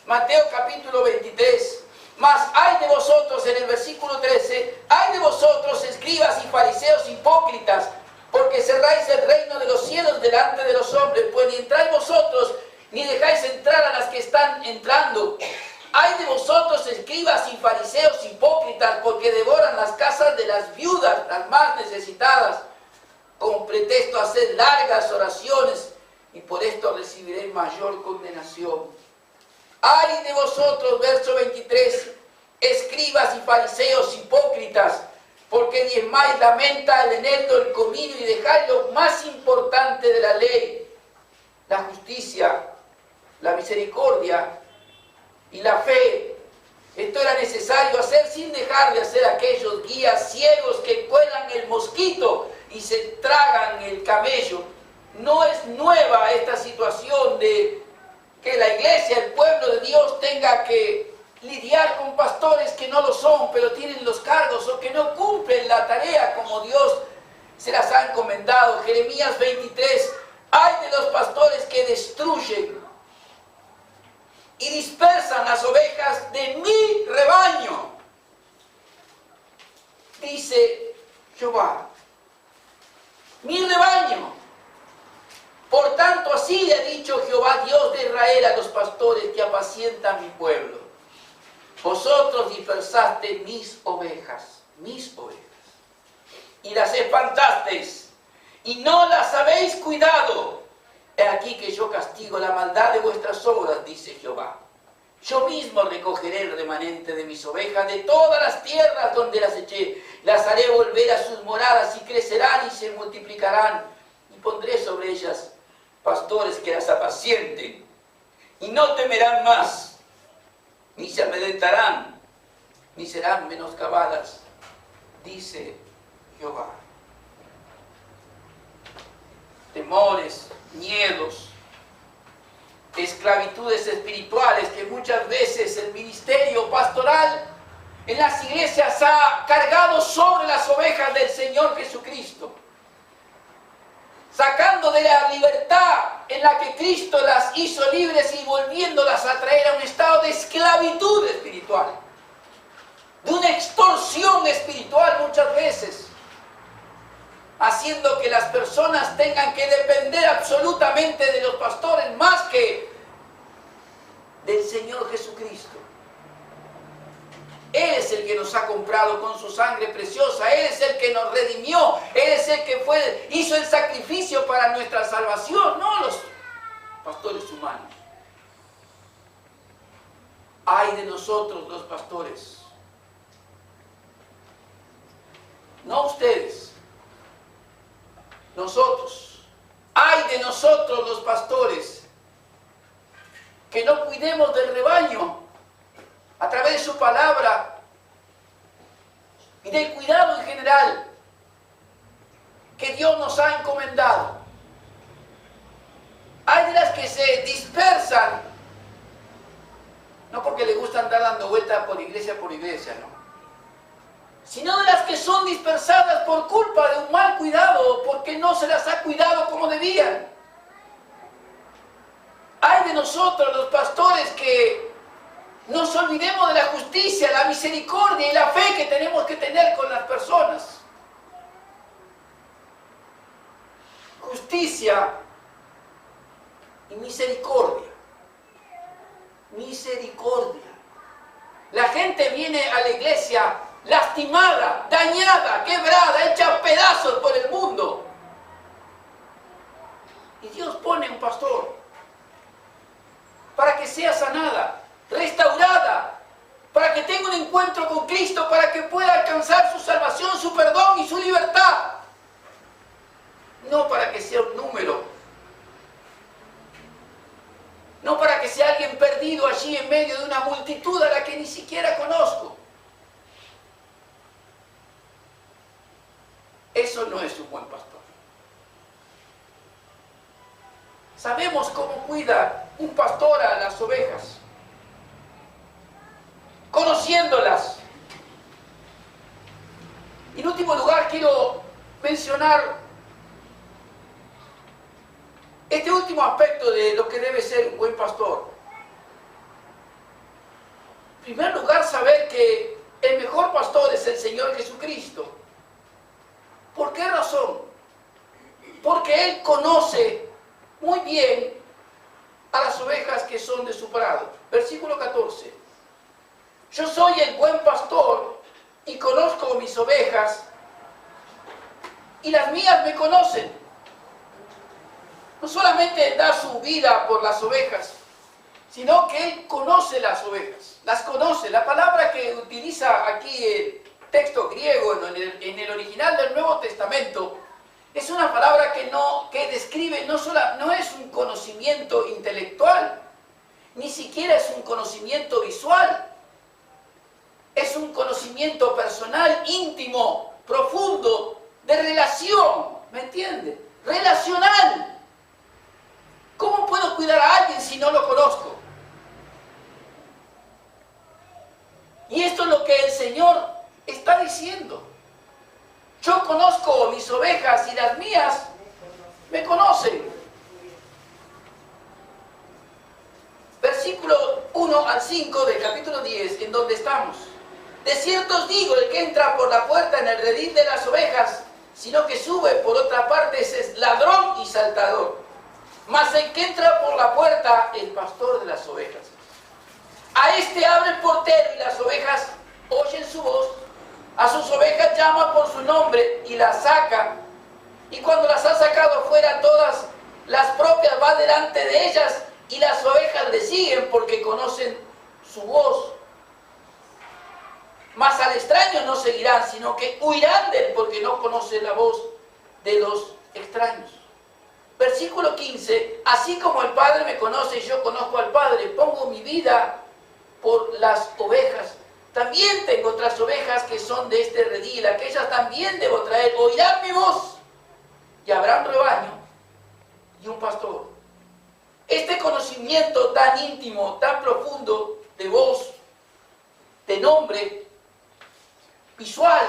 Mateo capítulo 23. Mas hay de vosotros, en el versículo 13, hay de vosotros, escribas y fariseos hipócritas, porque cerráis el reino de los cielos delante de los hombres, pues ni entráis vosotros, ni dejáis entrar a las que están entrando. Hay de vosotros, escribas y fariseos hipócritas, porque devoran las casas de las viudas, las más necesitadas, con pretexto a hacer largas oraciones, y por esto recibiréis mayor condenación. Ay de vosotros, verso 23, escribas y fariseos hipócritas, porque diezmáis la menta, el eneldo, el comino y dejáis lo más importante de la ley, la justicia, la misericordia y la fe. Esto era necesario hacer sin dejar de hacer aquellos guías ciegos que cuelan el mosquito y se tragan el camello. No es nueva esta situación de que la iglesia, el pueblo de Dios, tenga que lidiar con pastores que no lo son, pero tienen los cargos o que no cumplen la tarea como Dios se las ha encomendado. Jeremías 23, hay de los pastores que destruyen y dispersan las ovejas de mi rebaño, dice Jehová. Mi rebaño. Por tanto, así le ha dicho Jehová, Dios de Israel, a los pastores que apacientan mi pueblo. Vosotros dispersasteis mis ovejas, y las espantasteis, y no las habéis cuidado. He aquí que yo castigo la maldad de vuestras obras, dice Jehová. Yo mismo recogeré el remanente de mis ovejas de todas las tierras donde las eché. Las haré volver a sus moradas y crecerán y se multiplicarán. Y pondré sobre ellas pastores que las apacienten, y no temerán más, ni se amedrentarán, ni serán menoscabadas, dice Jehová. Temores, miedos, esclavitudes espirituales que muchas veces el ministerio pastoral en las iglesias ha cargado sobre las ovejas del Señor Jesucristo, sacando de la libertad en la que Cristo las hizo libres y volviéndolas a traer a un estado de esclavitud espiritual, de una extorsión espiritual muchas veces, haciendo que las personas tengan que depender absolutamente de los pastores más que del Señor Jesucristo. Él es el que nos ha comprado con su sangre preciosa. Él es el que nos redimió. Él es el que hizo el sacrificio para nuestra salvación, no los pastores humanos. Ay de nosotros los pastores. No ustedes. Nosotros. Ay de nosotros los pastores. Que no cuidemos del rebaño a través de su palabra y del cuidado en general que Dios nos ha encomendado. Hay de las que se dispersan, no porque les gusta andar dando vueltas por iglesia, no, sino de las que son dispersadas por culpa de un mal cuidado, porque no se las ha cuidado como debían. Hay de nosotros los pastores que nos olvidemos de la justicia, la misericordia y la fe que tenemos que tener con las personas. Justicia y misericordia. Misericordia. La gente viene a la iglesia lastimada, dañada, quebrada, hecha pedazos por el mundo. Y Dios pone un pastor para que sea sanada, restaurada, para que tenga un encuentro con Cristo, para que pueda alcanzar su salvación, su perdón y su libertad. No para que sea un número, no para que sea alguien perdido allí en medio de una multitud a la que ni siquiera conozco. Eso no es un buen pastor. Sabemos cómo cuida un pastor a las ovejas, conociéndolas. Y en último lugar quiero mencionar este último aspecto de lo que debe ser un buen pastor. En primer lugar, saber que el mejor pastor es el Señor Jesucristo. ¿Por qué razón? Porque Él conoce muy bien a las ovejas que son de su prado. Versículo 14. Yo soy el buen pastor y conozco mis ovejas y las mías me conocen. No solamente da su vida por las ovejas, sino que Él conoce las ovejas, las conoce. La palabra que utiliza aquí el texto griego en el original del Nuevo Testamento es una palabra que describe no es un conocimiento intelectual, ni siquiera es un conocimiento visual. Es un conocimiento personal, íntimo, profundo, de relación, ¿me entiende? Relacional. ¿Cómo puedo cuidar a alguien si no lo conozco? Y esto es lo que el Señor está diciendo. Yo conozco mis ovejas y las mías me conocen. Versículo 1 al 5 del capítulo 10, en donde estamos. De cierto os digo, el que entra por la puerta en el redil de las ovejas, sino que sube por otra parte, ese es ladrón y saltador. Mas el que entra por la puerta, el pastor de las ovejas. A este abre el portero y las ovejas oyen su voz. A sus ovejas llama por su nombre y las saca. Y cuando las ha sacado fuera todas, las propias va delante de ellas y las ovejas le siguen porque conocen su voz. Mas al extraño no seguirán, sino que huirán de él porque no conocen la voz de los extraños. Versículo 15, así como el Padre me conoce y yo conozco al Padre, pongo mi vida por las ovejas. También tengo otras ovejas que son de este redil, aquellas también debo traer, oirán mi voz y habrá un rebaño y un pastor. Este conocimiento tan íntimo, tan profundo de voz, de nombre, visual,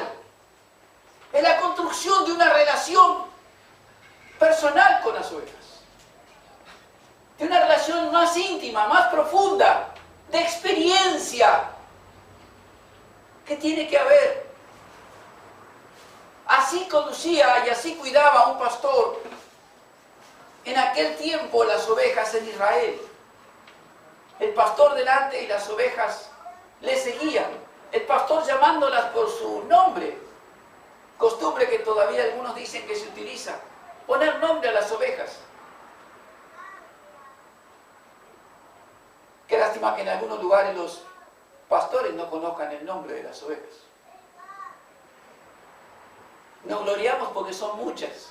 es la construcción de una relación personal con las ovejas, de una relación más íntima, más profunda, de experiencia que tiene que haber. Así conducía y así cuidaba un pastor en aquel tiempo las ovejas en Israel. El pastor delante y las ovejas le seguían. El pastor llamándolas por su nombre, costumbre que todavía algunos dicen que se utiliza, poner nombre a las ovejas. Qué lástima que en algunos lugares los pastores no conozcan el nombre de las ovejas. Nos gloriamos porque son muchas.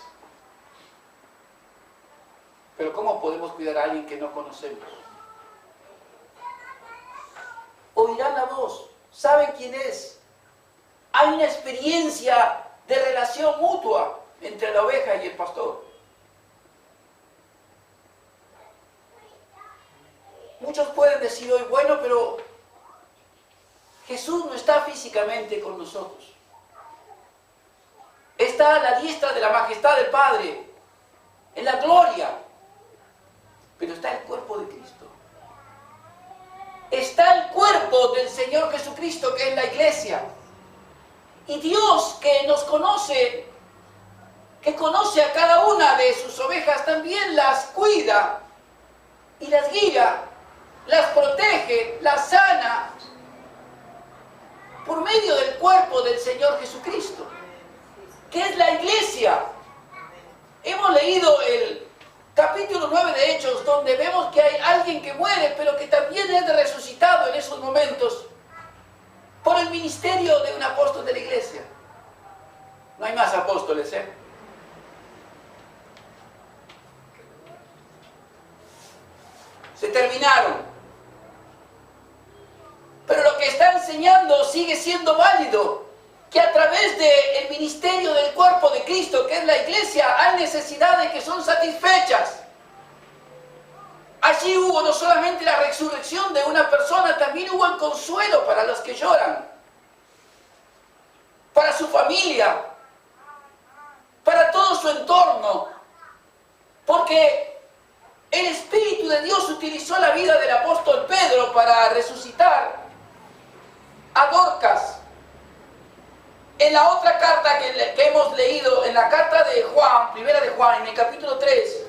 Pero ¿cómo podemos cuidar a alguien que no conocemos? Oirán la voz. ¿Saben quién es? Hay una experiencia de relación mutua entre la oveja y el pastor. Muchos pueden decir hoy, bueno, pero Jesús no está físicamente con nosotros. Está a la diestra de la majestad del Padre, en la gloria, pero está el cuerpo de Cristo. Está el cuerpo del Señor Jesucristo, que es la iglesia. Y Dios, que nos conoce, que conoce a cada una de sus ovejas, también las cuida y las guía, las protege, las sana, por medio del cuerpo del Señor Jesucristo, que es la iglesia. Hemos leído el capítulo 9 de Hechos, donde vemos que hay alguien que muere, pero que también es resucitado en esos momentos por el ministerio de un apóstol de la iglesia. No hay más apóstoles, ¿eh? Se terminaron. Pero lo que está enseñando sigue siendo válido, que a través del ministerio del cuerpo de Cristo, que es la iglesia, hay necesidades que son satisfechas. Allí hubo no solamente la resurrección de una persona, también hubo el consuelo para los que lloran, para su familia, para todo su entorno, porque el Espíritu de Dios utilizó la vida del apóstol Pedro para resucitar a Dorcas. En la otra carta que hemos leído, en la carta de Juan, primera de Juan, en el capítulo 3,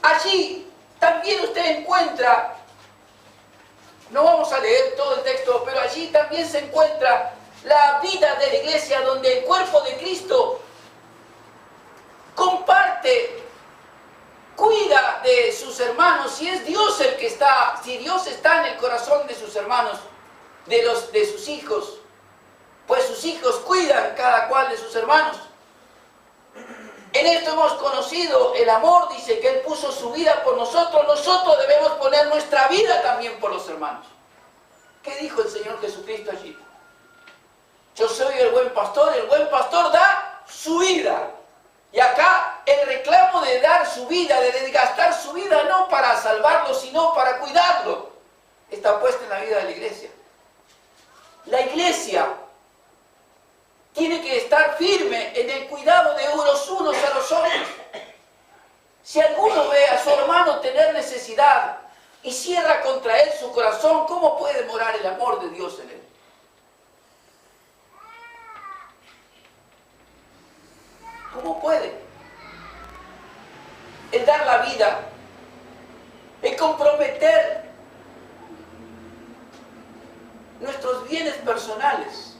allí también usted encuentra, no vamos a leer todo el texto, pero allí también se encuentra la vida de la iglesia, donde el cuerpo de Cristo comparte, cuida de sus hermanos. Si es Dios el que está, si Dios está en el corazón de sus hermanos, de sus hijos, pues sus hijos cuidan cada cual de sus hermanos. En esto hemos conocido el amor, dice que Él puso su vida por nosotros. Nosotros debemos poner nuestra vida también por los hermanos. ¿Qué dijo el Señor Jesucristo allí? Yo soy el buen pastor da su vida. Y acá el reclamo de dar su vida, de desgastar su vida, no para salvarlo, sino para cuidarlo, está puesto en la vida de la iglesia. La iglesia tiene que estar firme en el cuidado de los unos a los otros. Si alguno ve a su hermano tener necesidad y cierra contra él su corazón, ¿cómo puede morar el amor de Dios en él? ¿Cómo puede? El dar la vida, el comprometer nuestros bienes personales,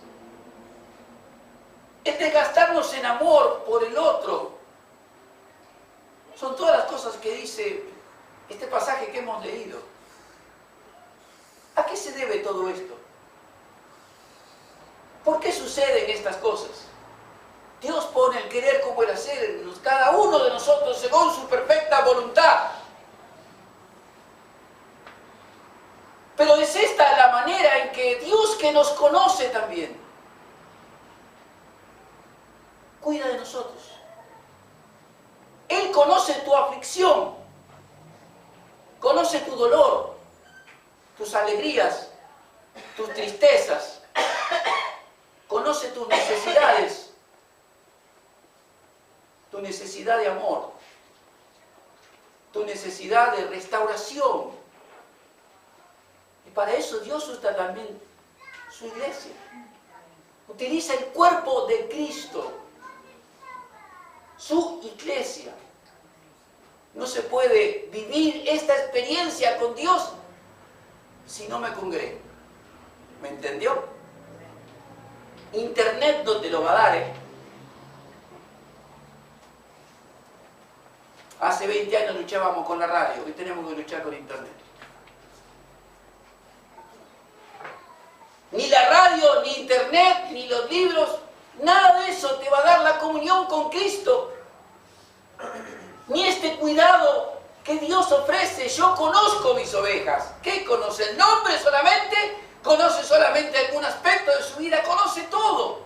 el desgastarnos en amor por el otro, son todas las cosas que dice este pasaje que hemos leído. ¿A qué se debe todo esto? ¿Por qué suceden estas cosas? Dios pone el querer como el hacer en cada uno de nosotros según su perfecta voluntad. Pero es esta la manera en que Dios, que nos conoce también, cuida de nosotros. Él conoce tu aflicción, conoce tu dolor, tus alegrías, tus tristezas, conoce tus necesidades, tu necesidad de amor, tu necesidad de restauración. Y para eso Dios usa también su iglesia. Utiliza el cuerpo de Cristo, su iglesia. No se puede vivir esta experiencia con Dios si no me congrego. ¿Me entendió? Internet no te lo va a dar, ¿eh? Hace 20 años luchábamos con la radio, hoy tenemos que luchar con Internet. Ni la radio, ni Internet, ni los libros, nada de eso te va a dar la comunión con Cristo. Ni este cuidado que Dios ofrece. Yo conozco mis ovejas. ¿Qué conoce? ¿El nombre solamente? ¿Conoce solamente algún aspecto de su vida? Conoce todo.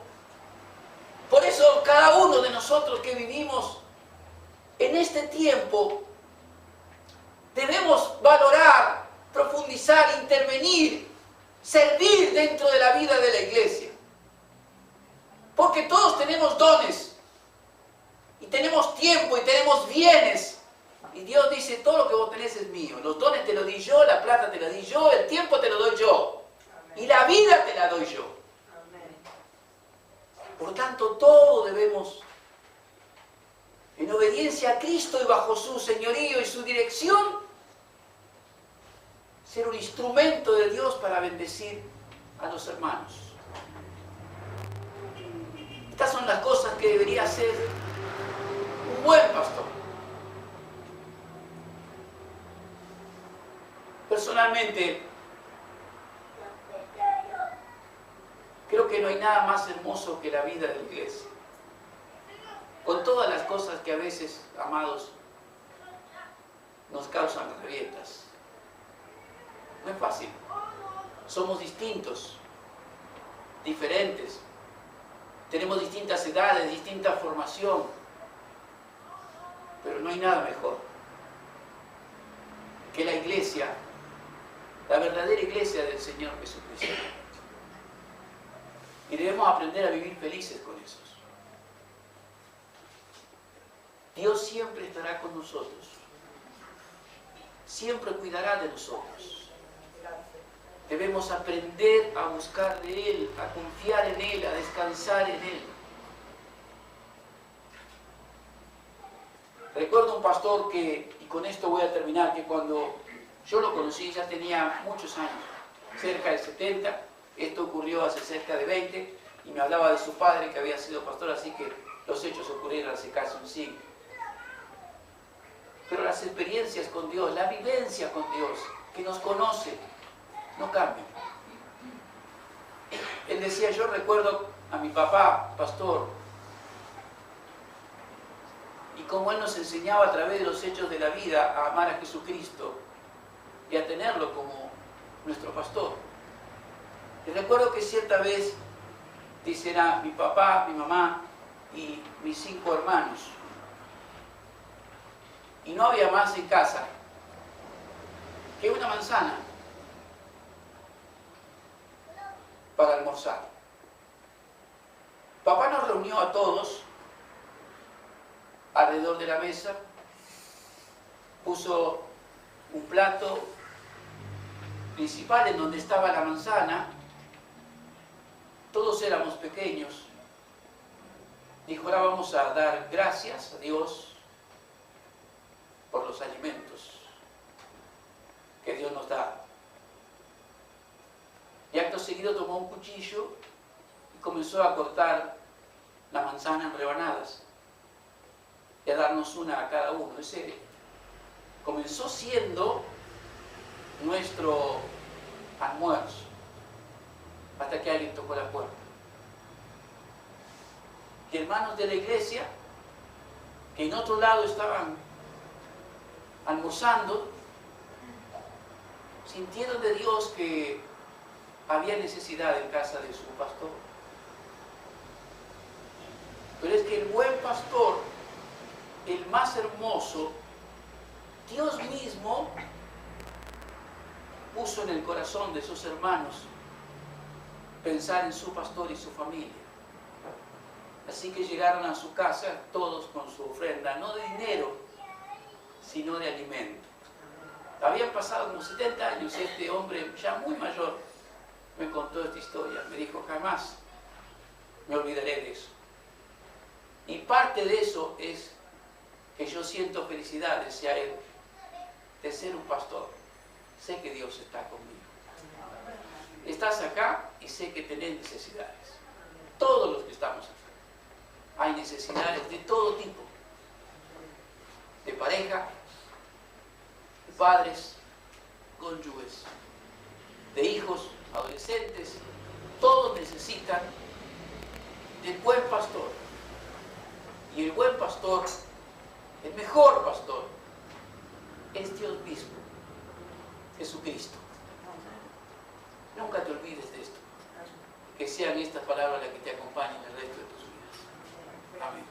Por eso cada uno de nosotros que vivimos en este tiempo debemos valorar, profundizar, intervenir, servir dentro de la vida de la iglesia. Porque todos tenemos dones, y tenemos tiempo, y tenemos bienes. Y Dios dice, todo lo que vos tenés es mío. Los dones te los di yo, la plata te la di yo, el tiempo te lo doy yo. Y la vida te la doy yo. Por tanto, todo debemos, en obediencia a Cristo y bajo su señorío y su dirección, ser un instrumento de Dios para bendecir a los hermanos. Estas son las cosas que debería hacer un buen pastor. Personalmente, creo que no hay nada más hermoso que la vida de la iglesia. Con todas las cosas que a veces, amados, nos causan rabietas. No es fácil. Somos distintos, diferentes. Tenemos distintas edades, distinta formación. Pero no hay nada mejor que la iglesia, la verdadera iglesia del Señor Jesucristo. Y debemos aprender a vivir felices con esos. Dios siempre estará con nosotros. Siempre cuidará de nosotros. Debemos aprender a buscar de Él, a confiar en Él, a descansar en Él. Recuerdo un pastor que, y con esto voy a terminar, que cuando yo lo conocí ya tenía muchos años, cerca de 70, esto ocurrió hace cerca de 20, y me hablaba de su padre que había sido pastor, así que los hechos ocurrieron hace casi un siglo. Pero las experiencias con Dios, la vivencia con Dios, que nos conoce, no cambian. Él decía, yo recuerdo a mi papá, pastor, y cómo Él nos enseñaba a través de los hechos de la vida a amar a Jesucristo y a tenerlo como nuestro pastor. Y recuerdo que cierta vez, dicen a mi papá, mi mamá y mis 5 hermanos, y no había más en casa que una manzana para almorzar. Papá nos reunió a todos alrededor de la mesa, puso un plato principal en donde estaba la manzana, todos éramos pequeños, dijo, ahora vamos a dar gracias a Dios por los alimentos que Dios nos da. Y acto seguido tomó un cuchillo y comenzó a cortar la manzana en rebanadas y a darnos una a cada uno. Ese comenzó siendo nuestro almuerzo, hasta que alguien tocó la puerta. Y hermanos de la iglesia, que en otro lado estaban almorzando, sintieron de Dios que había necesidad en casa de su pastor. Pero es que el buen pastor, el más hermoso, Dios mismo puso en el corazón de sus hermanos pensar en su pastor y su familia. Así que llegaron a su casa todos con su ofrenda, no de dinero, sino de alimento. Habían pasado como 70 años, este hombre ya muy mayor me contó esta historia, me dijo, jamás me olvidaré de eso. Y parte de eso es que yo siento felicidad, decía él, de ser un pastor. Sé que Dios está conmigo. Estás acá y sé que tenés necesidades. Todos los que estamos acá. Hay necesidades de todo tipo. De pareja, de padres, cónyuges, de hijos, adolescentes. Todos necesitan del buen pastor. Y el buen pastor, el mejor pastor, es Dios mismo, Jesucristo. Nunca te olvides de esto. Que sean estas palabras las que te acompañen el resto de tus vidas. Amén.